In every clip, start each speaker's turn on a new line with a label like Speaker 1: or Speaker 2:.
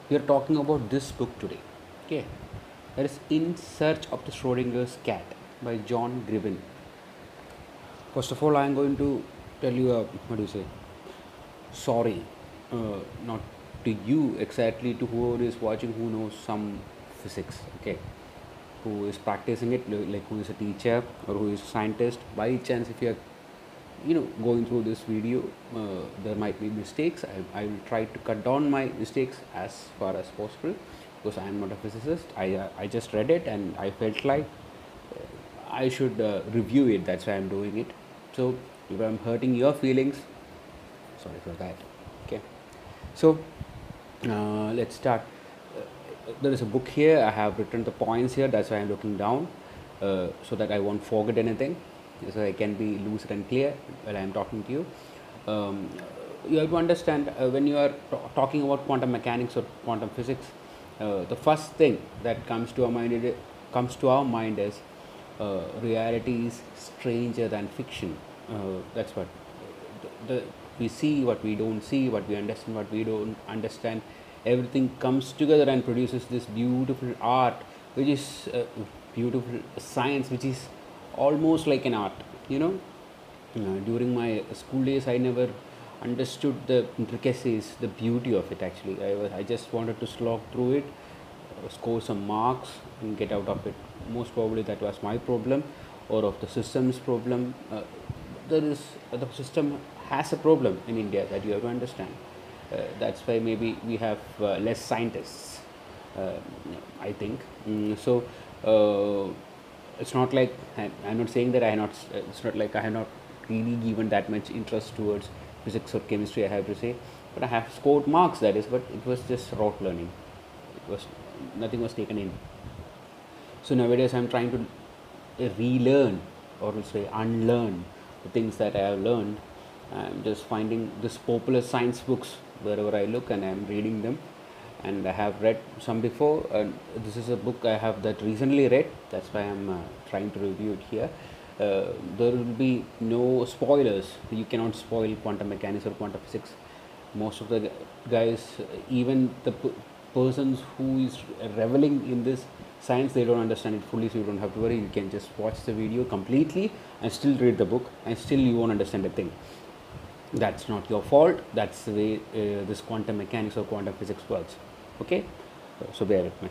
Speaker 1: We are talking about this book today. Okay, that is In Search of the Schrodinger's Cat by John Griven. First of all, I am going to tell you what do you say? Sorry, not to you exactly, to whoever is watching who knows some physics. Okay, who is practicing it, like who is a teacher or who is a scientist. By chance, if you are going through this video, there might be mistakes. I will try to cut down my mistakes as far as possible because I am not a physicist. I just read it and I felt like I should review it. That's why I'm doing it. So if I'm hurting your feelings, sorry for that. Okay, so let's start. There is a book here. I have written the points here. That's why I'm looking down, so that I won't forget anything, so I can be lucid and clear while I'm talking to you. Um, you have to understand, when you are talking about quantum mechanics or quantum physics, the first thing that comes to our mind is reality is stranger than fiction. That's what the we see what we don't see, what we understand what we don't understand. Everything comes together and produces this beautiful art, which is beautiful science, which is almost like an art. During my school days, I never understood the intricacies, the beauty of it. Actually, I just wanted to slog through it, score some marks, and get out of it. Most probably that was my problem, or of the system's problem. There is the system has a problem in India that you have to understand. That's why maybe we have less scientists. Uh, I think. It's not like I'm not saying that I have not. It's not like I have not really given that much interest towards physics or chemistry. I have to say, but I have scored marks. That is, but it was just rote learning. It was nothing was taken in. So nowadays I'm trying to relearn, or will say unlearn, the things that I have learned. I'm just finding this popular science books wherever I look and I'm reading them. And I have read some before, and this is a book I have that recently read. That's why I'm trying to review it here. There will be no spoilers. You cannot spoil quantum mechanics or quantum physics. Most of the guys, even the persons who is reveling in this science, they don't understand it fully, so you don't have to worry. You can just watch the video completely and still read the book, and still you won't understand a thing. That's not your fault. That's the way this quantum mechanics or quantum physics works. Okay, so bear with me.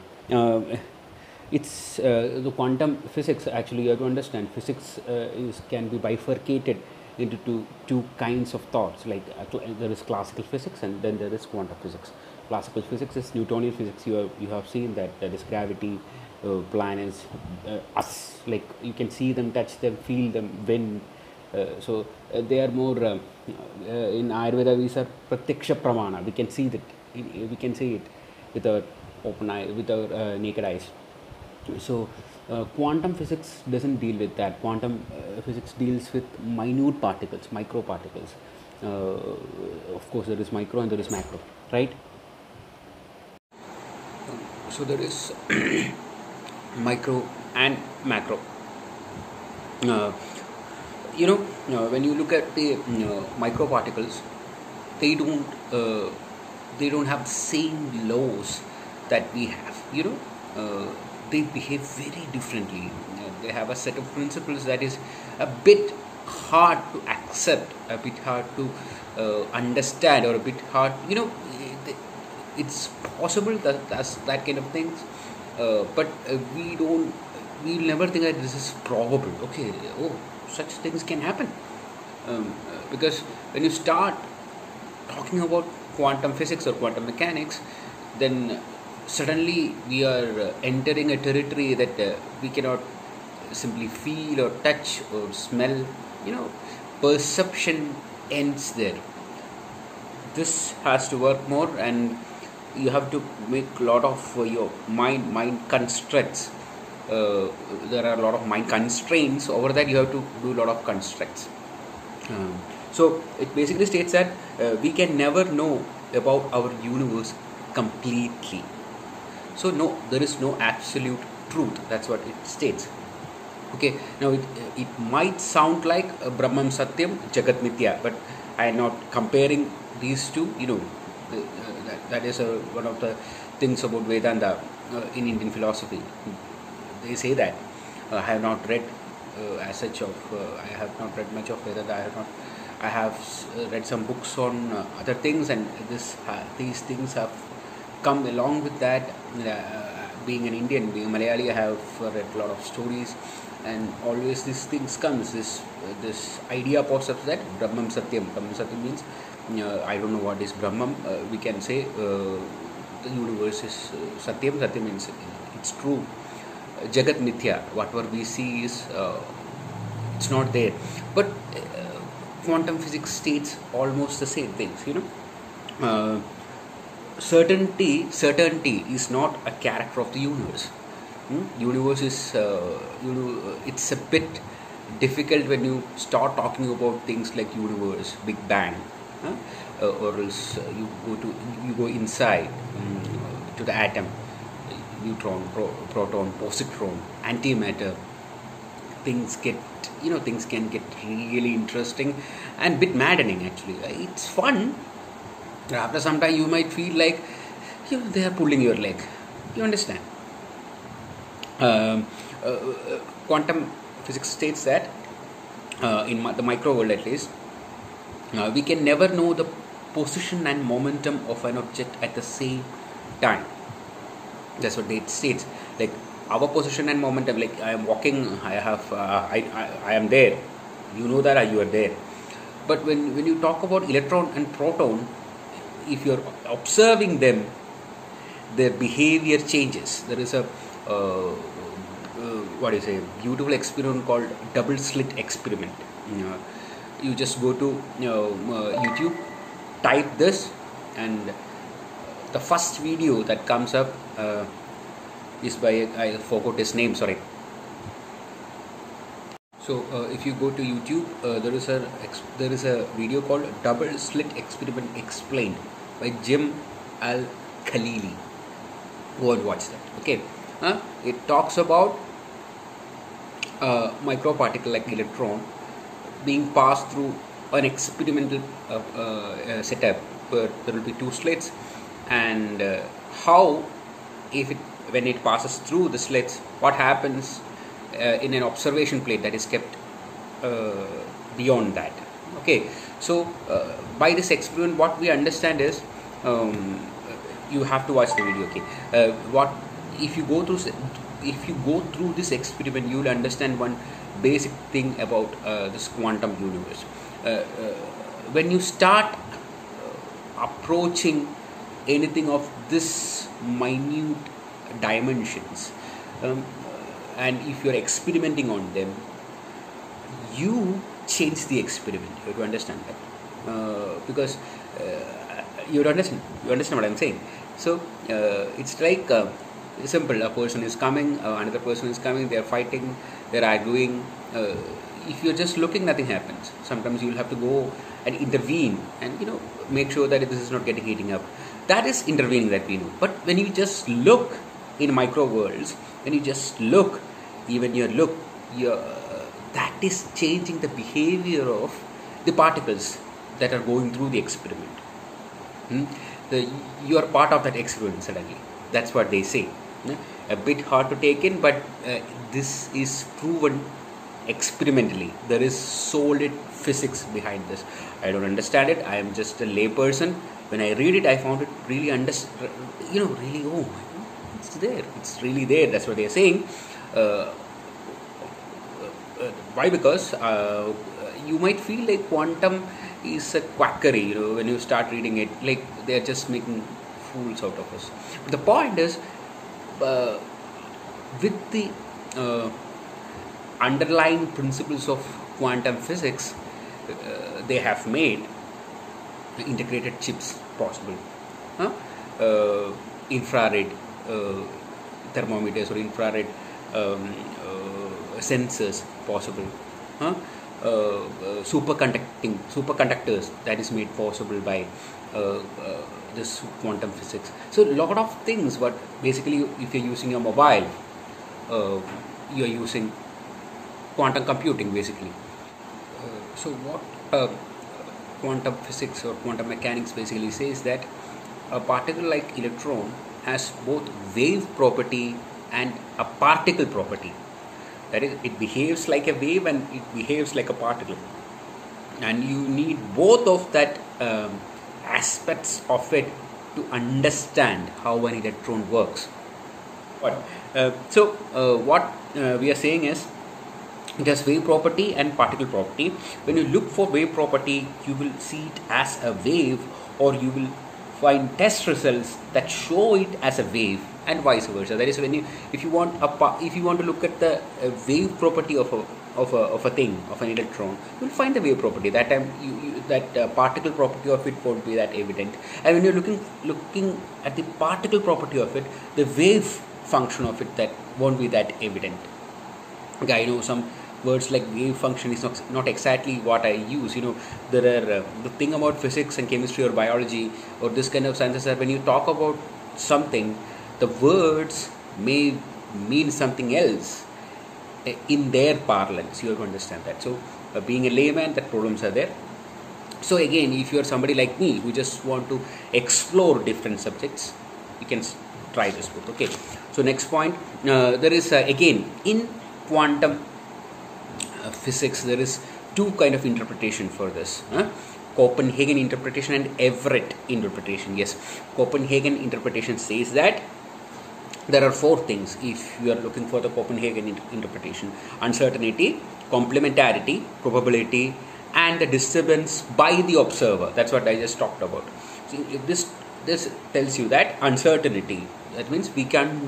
Speaker 1: It's the quantum physics. Actually, you have to understand, physics can be bifurcated into two kinds of thoughts. Like there is classical physics and then there is quantum physics. Classical physics is Newtonian physics. You have seen that is gravity, planets, us. Like you can see them, touch them, feel them, wind. They are more in Ayurveda. We say pratyaksha pramana. We can see that. We can see it with our open eye, with our naked eyes. So quantum physics doesn't deal with that. Quantum physics deals with minute particles, microparticles. Of course, there is micro and there is macro, right? So there is micro and macro. Uh, when you look at the microparticles, they don't uh, they don't have the same laws that we have. They behave very differently. They have a set of principles that is a bit hard to accept, a bit hard to understand, or a bit hard. It's possible that that's that kind of things, but we'll never think that this is probable. Okay, oh, such things can happen, because when you start talking about quantum physics or quantum mechanics, then suddenly we are entering a territory that we cannot simply feel or touch or smell. Perception ends there. This has to work more, and you have to make a lot of your mind constructs. There are a lot of mind constraints. Over that, you have to do a lot of constructs. So it basically states that we can never know about our universe completely. So no, there is no absolute truth. That's what it states. Okay, now it might sound like Brahman Satyam Jagat Mithya, but I am not comparing these two. that is one of the things about Vedanta in Indian philosophy. They say that I have not read as such of I have not read much of Vedanta. I have read some books on other things, and these things have come along with that. Being an Indian, being a Malayali, I have read a lot of stories, and always these things comes. This idea pops up that Brahmam Satyam. Brahmam Satyam means I don't know what is Brahmam. We can say the universe is Satyam. Satyam means it's true. Jagat Mithya. Whatever we see is it's not there. But quantum physics states almost the same things. Certainty is not a character of the universe. Universe is it's a bit difficult when you start talking about things like universe, Big Bang, or else you go inside to the atom, neutron, proton, positron, antimatter. Things can get really interesting and bit maddening. Actually, it's fun. After some time, you might feel like they are pulling your leg. You understand? Quantum physics states that in the micro world, at least, we can never know the position and momentum of an object at the same time. That's what it states. Like our position and momentum. Like I am walking, I am there. You know that you are there. But when you talk about electron and proton, if you are observing them, their behavior changes. There is a beautiful experiment called double slit experiment. You just go to YouTube, type this, and the first video that comes up is by, I forgot his name, sorry. So if you go to YouTube, there is a video called Double Slit Experiment Explained by Jim Al-Khalili. Go and watch that. Okay, it talks about microparticle like electron being passed through an experimental setup where there will be two slits, and how when it passes through the slits, what happens in an observation plate that is kept beyond that. Okay, so by this experiment, what we understand is you have to watch the video. Okay, if you go through this experiment, you will understand one basic thing about this quantum universe. When you start approaching anything of this minute dimensions, and if you are experimenting on them, you change the experiment. You have to understand that, because you understand what I am saying. So it's like simple. A person is coming, another person is coming. They are fighting, they are arguing. If you are just looking, nothing happens. Sometimes you will have to go and intervene and make sure that this is not getting heating up. That is intervening, that we know. But when you just look in micro worlds, when you just look, even your look, that is changing the behavior of the particles that are going through the experiment. You are part of that experiment suddenly. That's what they say. A bit hard to take in, but this is proven experimentally. There is solid physics behind this. I don't understand it. I am just a lay person. When I read it, I found it really really, it's there. It's really there. That's what they are saying. Why? Because you might feel like quantum is a quackery. When you start reading it, like they are just making fools out of us. But the point is, with the underlying principles of quantum physics, they have made integrated chips possible. Infrared thermometers or infrared sensors possible. Superconductors that is made possible by this quantum physics. So a lot of things, but basically if you're using your mobile, you're using quantum computing basically. So what quantum physics or quantum mechanics basically says that a particle like electron has both wave property and a particle property. That is, it behaves like a wave and it behaves like a particle, and you need both of that aspects of it to understand how an electron works. What we are saying is, it has wave property and particle property. When you look for wave property, you will see it as a wave, or you will find test results that show it as a wave, and vice versa. That is, if you want to look at the wave property of a thing, of an electron, you will find the wave property. That time that particle property of it won't be that evident. And when you're looking at the particle property of it, the wave function of it, that won't be that evident. Okay, I know some words like wave function is not exactly what I use. There are the thing about physics and chemistry or biology or this kind of sciences, that when you talk about something, the words may mean something else in their parlance. You have to understand that. So being a layman, that problems are there. So again, if you are somebody like me who just want to explore different subjects, you can try this book. Okay, so next point, there is again in quantum physics, there is two kind of interpretation for this. Copenhagen interpretation and Everett interpretation. Yes, Copenhagen interpretation says that there are four things if you are looking for the Copenhagen interpretation: uncertainty, complementarity, probability, and the disturbance by the observer. That's what I just talked about. So if this tells you that uncertainty, that means we cannot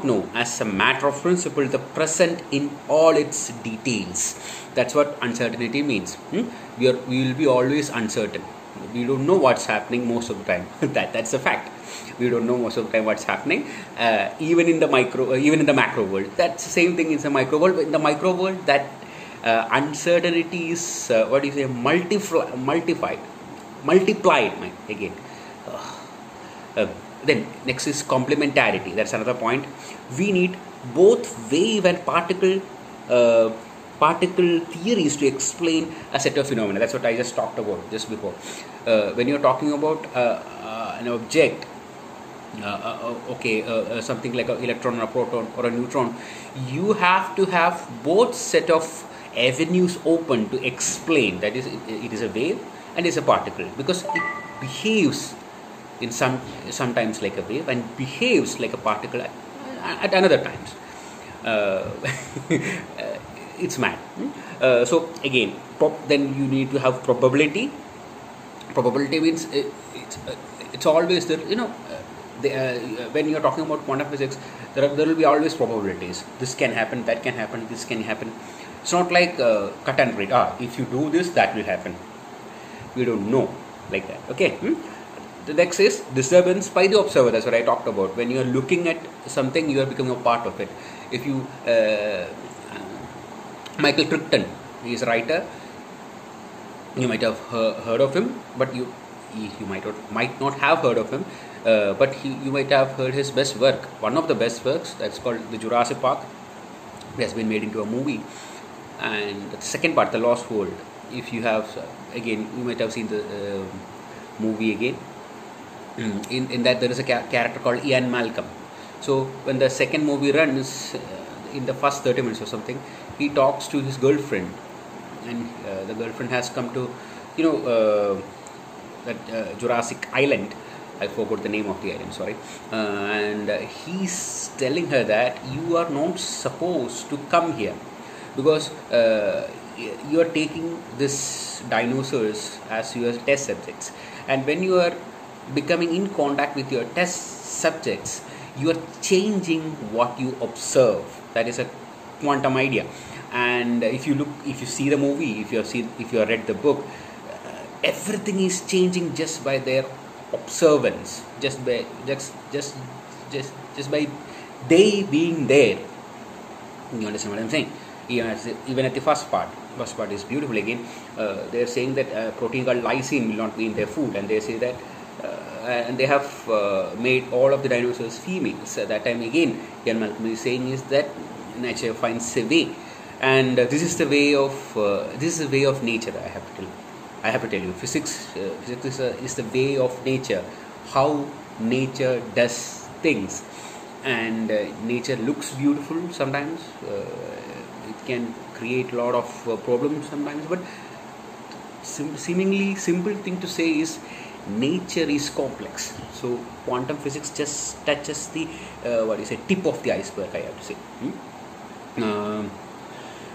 Speaker 1: know as a matter of principle the present in all its details. That's what uncertainty means. We will be always uncertain. We don't know what's happening most of the time. That's a fact. We don't know most of the time what's happening, even in the macro world. That's the same thing in the micro world. But in the micro world, that uncertainty is multiplied again. Then next is complementarity. That's another point. We need both wave and particle theories to explain a set of phenomena. That's what I just talked about just before. When you're talking about an object, something like an electron or a proton or a neutron, you have to have both set of avenues open to explain that it is a wave and is a particle, because it behaves in sometimes like a wave and behaves like a particle at another times. It's mad. So again, then you need to have probability. Probability means it's always there. When you're talking about quantum physics, there will be always probabilities. This can happen, that can happen, this can happen. It's not like cut and read. If you do this, that will happen. We don't know like that. Okay. The next is disturbance by the observer. That's what I talked about. When you are looking at something, you are becoming a part of it. If you Michael Crichton, he is a writer. You might have heard of him, but you might not have heard of him. But you might have heard his best work. One of the best works, that's called the Jurassic Park. It has been made into a movie. And the second part, The Lost World. If you have, again, you might have seen the movie again. In that there is a character called Ian Malcolm. So when the second movie runs, in the first 30 minutes or something, he talks to his girlfriend, and the girlfriend has come to that Jurassic Island. I forgot the name of the island, sorry. And he's telling her that you are not supposed to come here, because you are taking this dinosaurs as your test subjects, and when you are becoming in contact with your test subjects, you are changing what you observe. That is a quantum idea. And if you see the movie, if you have read the book, everything is changing just by their observance, just by they being there. You understand what I'm saying? Even at the first part is beautiful. Again, they're saying that protein called lysine will not be in their food, and they say that and they have made all of the dinosaurs females. At that time, again, Ian Malcolm is saying is that nature finds a way, and this is the way of nature. I have to tell. I have to tell you, physics is the way of nature, how nature does things, and nature looks beautiful sometimes. It can create a lot of problems sometimes, but seemingly simple thing to say is nature is complex. So quantum physics just touches the what do you say, tip of the iceberg, I have to say.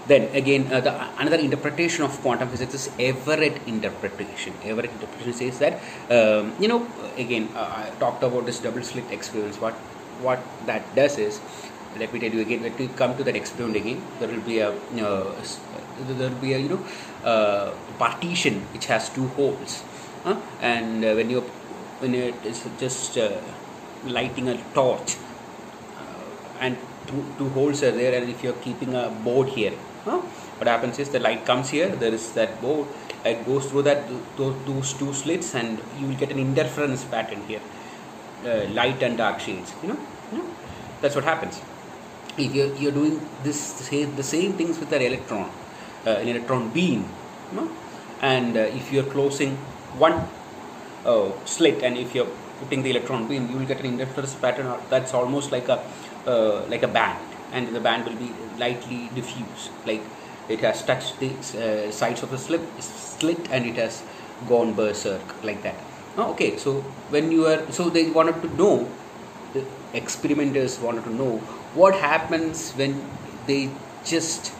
Speaker 1: Then again, another interpretation of quantum physics is Everett interpretation. Everett interpretation says that again, I talked about this double slit experiments. What that does is, let me tell you again. Let me come to that experiment again. There will be a partition which has two holes, and when it is just lighting a torch, and two holes are there, and if you're keeping a board here, what happens is the light comes here, there is that board, it goes through those two slits, and you will get an interference pattern here, light and dark shades. That's what happens if you're doing the same things with an electron beam, and if you're closing one slit, and if you're putting the electron beam, you will get an interference pattern that's almost like a band, and the band will be lightly diffuse, like it has touched the sides of the slit, and it has gone berserk like that. Okay, so they wanted to know, the experimenters wanted to know what happens when they just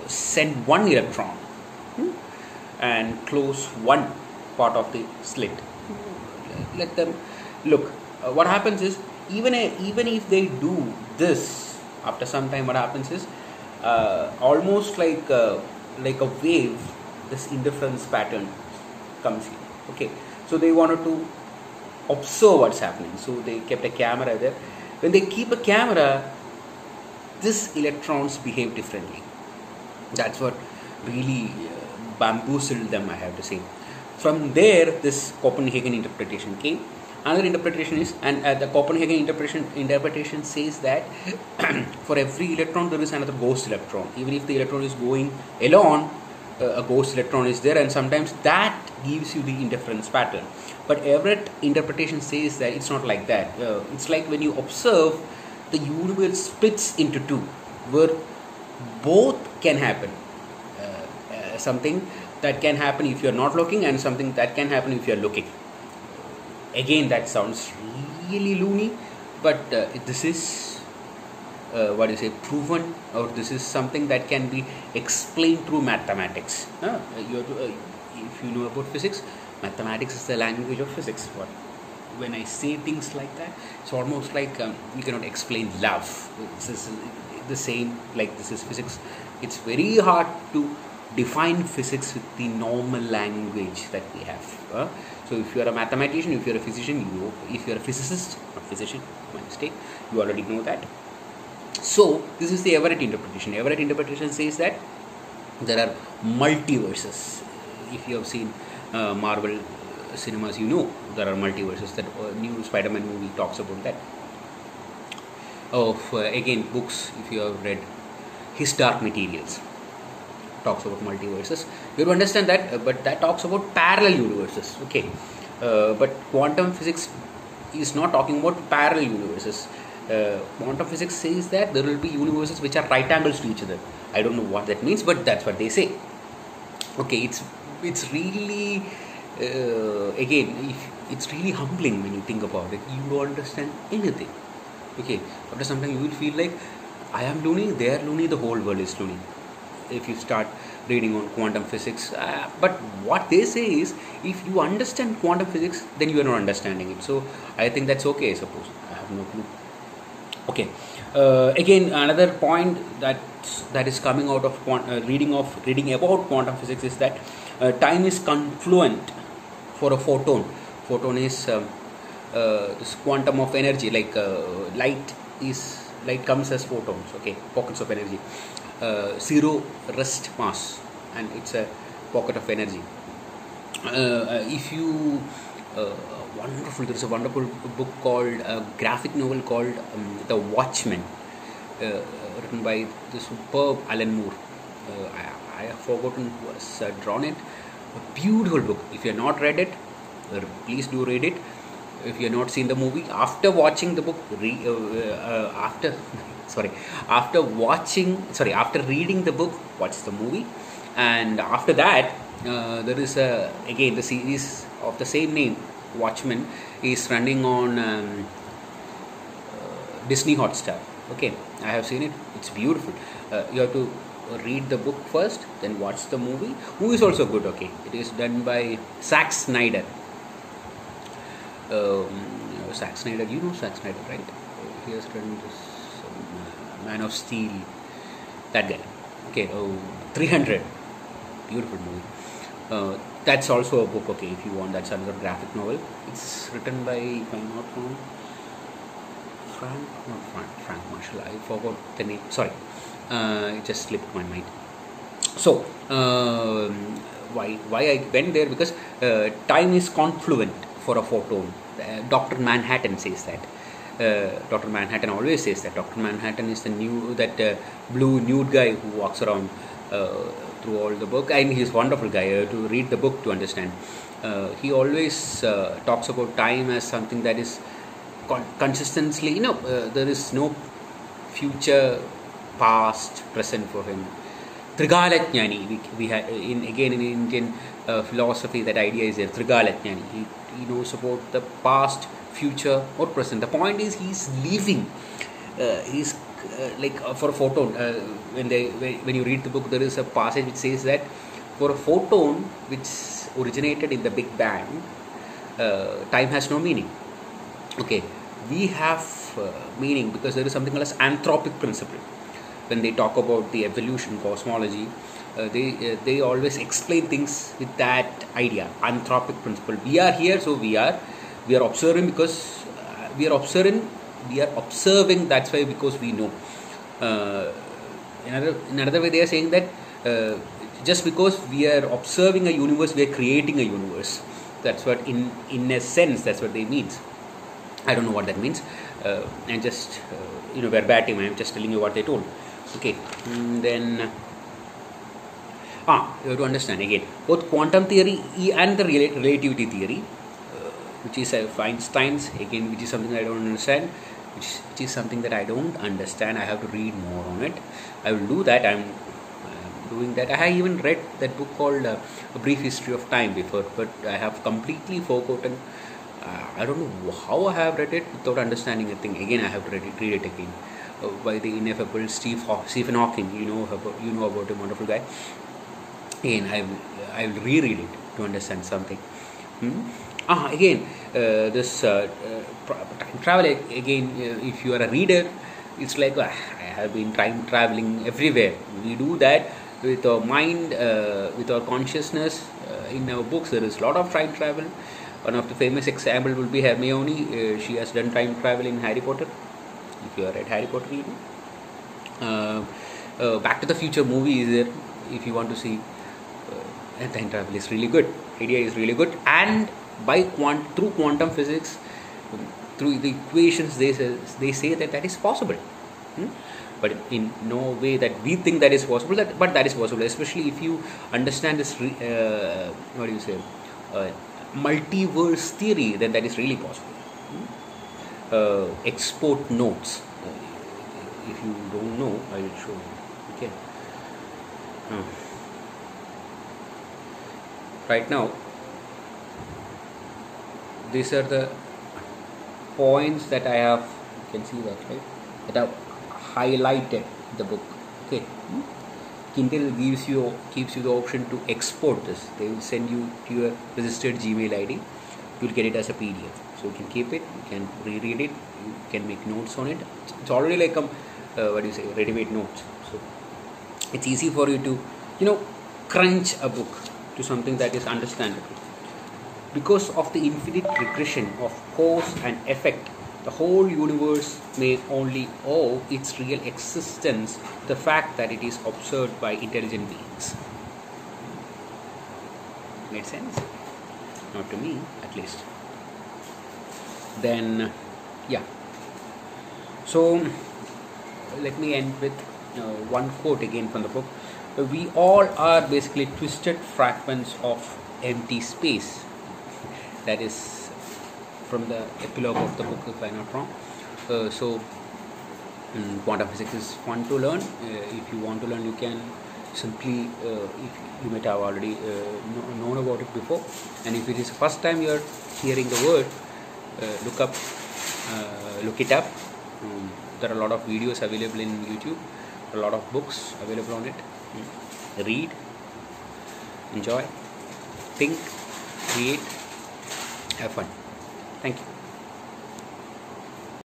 Speaker 1: send one electron and close one part of the slit. Let them look. What happens is, even if they do this, after some time, what happens is almost like a wave, this interference pattern comes here. Okay, so they wanted to observe what's happening, so they kept a camera there. When they keep a camera, these electrons behave differently. That's what really bamboozled them, I have to say. From there, this Copenhagen interpretation came. Another interpretation is, and the Copenhagen interpretation says that for every electron there is another ghost electron. Even if the electron is going alone, a ghost electron is there, and sometimes that gives you the interference pattern. But Everett interpretation says that it's not like that. It's like when you observe, the universe splits into two, where both can happen. Something that can happen if you're not looking, and something that can happen if you're looking. Again, that sounds really loony, but this is proven, or this is something that can be explained through mathematics. If you know about physics, mathematics is the language of physics. When I say things like that, it's almost like you cannot explain love. This is the same, like this is physics. It's very hard to define physics with the normal language that we have. So if you are a mathematician, if you are a physician, if you are a physicist, not physician, my mistake, you already know that. So this is the Everett interpretation. Everett interpretation says that there are multiverses. If you have seen Marvel cinemas, you know there are multiverses. That new Spider-Man movie talks about that. Again, books, if you have read His Dark Materials, talks about multiverses. You have to understand that, but that talks about parallel universes. Okay, but quantum physics is not talking about parallel universes. Quantum physics says that there will be universes which are right angles to each other. I don't know what that means, but that's what they say. Okay, it's really again, it's really humbling when you think about it. You don't understand anything. Okay, after some time you will feel like, I am loony, they are loony, the whole world is loony, if you start reading on quantum physics. But what they say is, if you understand quantum physics, then you are not understanding it. So I think that's okay, I suppose. I have no clue. Okay, again, another point that is coming out of reading about quantum physics is that time is confluent for a photon. Photon is this quantum of energy, like light comes as photons. Okay, pockets of energy. Zero rest mass, and it's a pocket of energy. If you there is a wonderful book called graphic novel called The Watchmen, written by the superb Alan Moore. I have forgotten who has drawn it. A beautiful book. If you have not read it, please do read it. If you have not seen the movie, after watching the book, after sorry, after reading the book, watch the movie, and after that, there is again the series of the same name, Watchmen, is running on Disney Hotstar. Okay, I have seen it. It's beautiful. You have to read the book first, then watch the movie. Movie is also good. Okay, it is done by Zack Snyder. Zack Snyder, you know Zack Snyder, right? He has done this Man of Steel. That guy. Okay, 300. Beautiful movie. That's also a book. Okay, if you want, that's another graphic novel. It's written by, if I'm not wrong, Frank Marshall. I forgot the name. Sorry, it just slipped my mind. So why I went there, because time is confluent for a photon. Dr. Manhattan says that. Dr. Manhattan always says that. Dr. Manhattan is the blue nude guy who walks around through all the book, and he's a wonderful guy to read the book to understand. He always talks about time as something that is consistently, there is no future, past, present for him. Trigalatjnani, we have again in Indian philosophy, that idea is there. Trigalatjnani, he knows about the past, future, or present. The point is, he's living. He's for a photon. When you read the book, there is a passage which says that for a photon which originated in the Big Bang, time has no meaning. Okay, we have meaning because there is something called as anthropic principle. When they talk about the evolution, cosmology, they always explain things with that idea, anthropic principle. We are here, so we are observing because we are observing. That's why, because we know. Another way, they are saying that just because we are observing a universe, we are creating a universe. That's what, in a sense, that's what they means. I don't know what that means. And just verbatim, I am just telling you what they told. Okay, then you have to understand again both quantum theory and the relativity theory, which is Einstein's, again, which is something I don't understand, which is something that I don't understand. I have to read more on it. I will do that. I'm doing that. I have even read that book called A Brief History of Time before, but I have completely forgotten. I don't know how I have read it without understanding a thing. Again, I have to read it again. By the ineffable Stephen Hawking. You know about him, wonderful guy. Again, I will reread it to understand something. Again, this time travel, again, if you are a reader, it's like I have been time traveling everywhere. We do that with our mind, with our consciousness. In our books, there is a lot of time travel. One of the famous example will be Hermione. She has done time travel in Harry Potter. If you have read Harry Potter, you know. Back to the Future movie is there. If you want to see, time travel is really good. Idea is really good, and through quantum physics, through the equations, they say that is possible. But in no way that we think that is possible. But that is possible, especially if you understand this. Multiverse theory, then that is really possible. Export notes. If you don't know, I will show you. Okay. Right now, these are the points that I have. You can see that, right? That I have highlighted the book. Okay. Kindle gives you the option to export this. They will send you to your registered Gmail ID. You will get it as a PDF. So you can keep it. You can reread it. You can make notes on it. It's already like ready-made notes. So it's easy for you to crunch a book to something that is understandable. Because of the infinite regression of cause and effect, the whole universe may only owe its real existence to the fact that it is observed by intelligent beings. Made sense? Not to me, at least. Then, yeah. So, let me end with one quote again from the book. We all are basically twisted fragments of empty space. That is from the epilogue of the book, if I'm not wrong. Quantum physics is fun to learn. If you want to learn, you can simply, if you might have already known about it before, and if it is the first time you are hearing the word, look it up. There are a lot of videos available in YouTube, a lot of books available on it. Read, enjoy, think, create, have fun. Thank you.